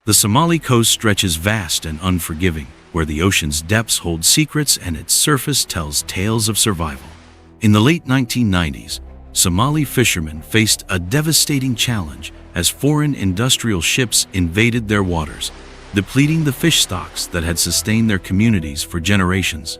The Somali coast stretches vast and unforgiving, where the ocean's depths hold secrets and its surface tells tales of survival. In the late 1990s, Somali fishermen faced a devastating challenge as foreign industrial ships invaded their waters, depleting the fish stocks that had sustained their communities for generations.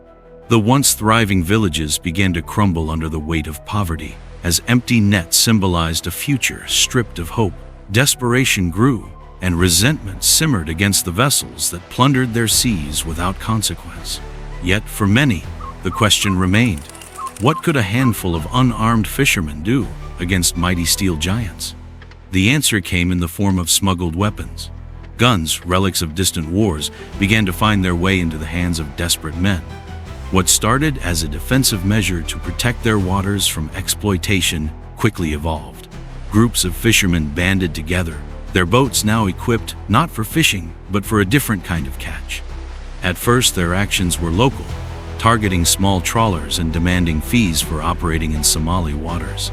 The once thriving villages began to crumble under the weight of poverty, as empty nets symbolized a future stripped of hope. Desperation grew, and resentment simmered against the vessels that plundered their seas without consequence. Yet, for many, the question remained: what could a handful of unarmed fishermen do against mighty steel giants? The answer came in the form of smuggled weapons. Guns, relics of distant wars, began to find their way into the hands of desperate men. What started as a defensive measure to protect their waters from exploitation quickly evolved. Groups of fishermen banded together, their boats now equipped not for fishing, but for a different kind of catch. At first, their actions were local, targeting small trawlers and demanding fees for operating in Somali waters.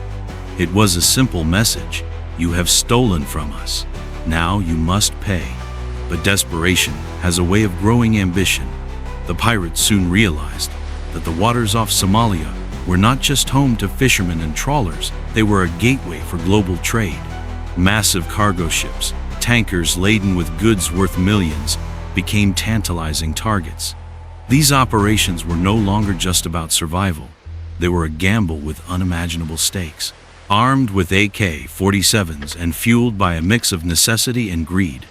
It was a simple message: you have stolen from us, now you must pay. But desperation has a way of growing ambition. The pirates soon realized that the waters off Somalia were not just home to fishermen and trawlers, they were a gateway for global trade. Massive cargo ships, tankers laden with goods worth millions, became tantalizing targets. These operations were no longer just about survival. They were a gamble with unimaginable stakes. Armed with AK-47s and fueled by a mix of necessity and greed,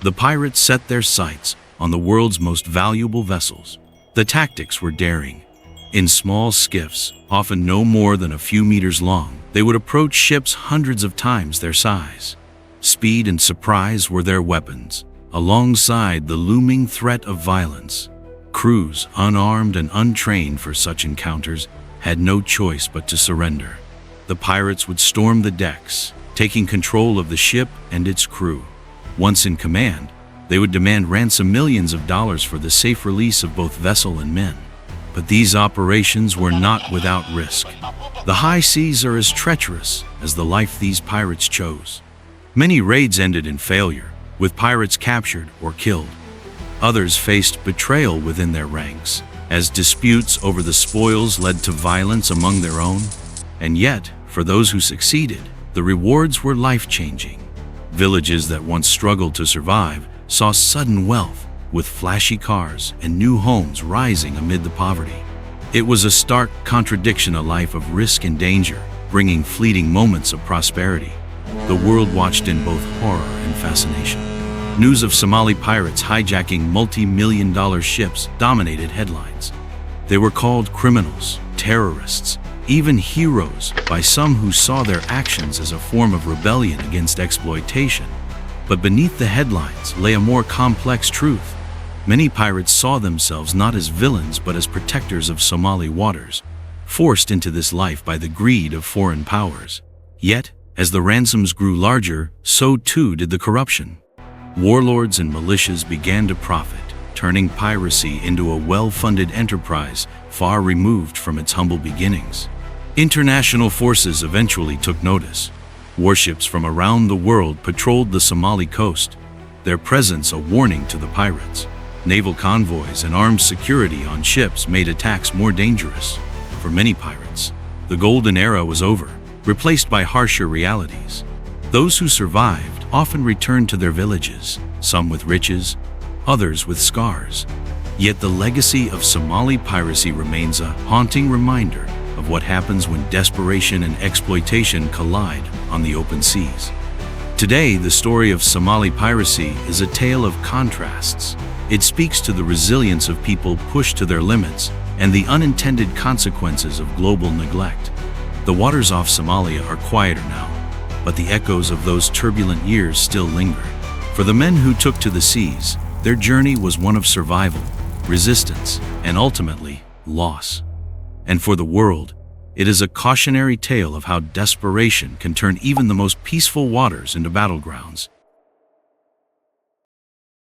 the pirates set their sights on the world's most valuable vessels. The tactics were daring. In small skiffs, often no more than a few meters long, they would approach ships hundreds of times their size. Speed and surprise were their weapons, alongside the looming threat of violence. Crews, unarmed and untrained for such encounters, had no choice but to surrender. The pirates would storm the decks, taking control of the ship and its crew. Once in command, they would demand ransom millions of dollars for the safe release of both vessel and men. But these operations were not without risk. The high seas are as treacherous as the life these pirates chose. Many raids ended in failure, with pirates captured or killed. Others faced betrayal within their ranks, as disputes over the spoils led to violence among their own. And yet, for those who succeeded, the rewards were life-changing. Villages that once struggled to survive saw sudden wealth, with flashy cars and new homes rising amid the poverty. It was a stark contradiction, a life of risk and danger, bringing fleeting moments of prosperity. The world watched in both horror and fascination. News of Somali pirates hijacking multi-million-dollar ships dominated headlines. They were called criminals, terrorists, even heroes by some who saw their actions as a form of rebellion against exploitation. But beneath the headlines lay a more complex truth. Many pirates saw themselves not as villains but as protectors of Somali waters, forced into this life by the greed of foreign powers. Yet, as the ransoms grew larger, so too did the corruption. Warlords and militias began to profit, turning piracy into a well-funded enterprise far removed from its humble beginnings. International forces eventually took notice. Warships from around the world patrolled the Somali coast, their presence a warning to the pirates. Naval convoys and armed security on ships made attacks more dangerous. For many pirates, the golden era was over, replaced by harsher realities. Those who survived often returned to their villages, some with riches, others with scars. Yet the legacy of Somali piracy remains a haunting reminder of what happens when desperation and exploitation collide on the open seas. Today, the story of Somali piracy is a tale of contrasts. It speaks to the resilience of people pushed to their limits and the unintended consequences of global neglect. The waters off Somalia are quieter now, but the echoes of those turbulent years still linger. For the men who took to the seas, their journey was one of survival, resistance, and ultimately, loss. And for the world, it is a cautionary tale of how desperation can turn even the most peaceful waters into battlegrounds.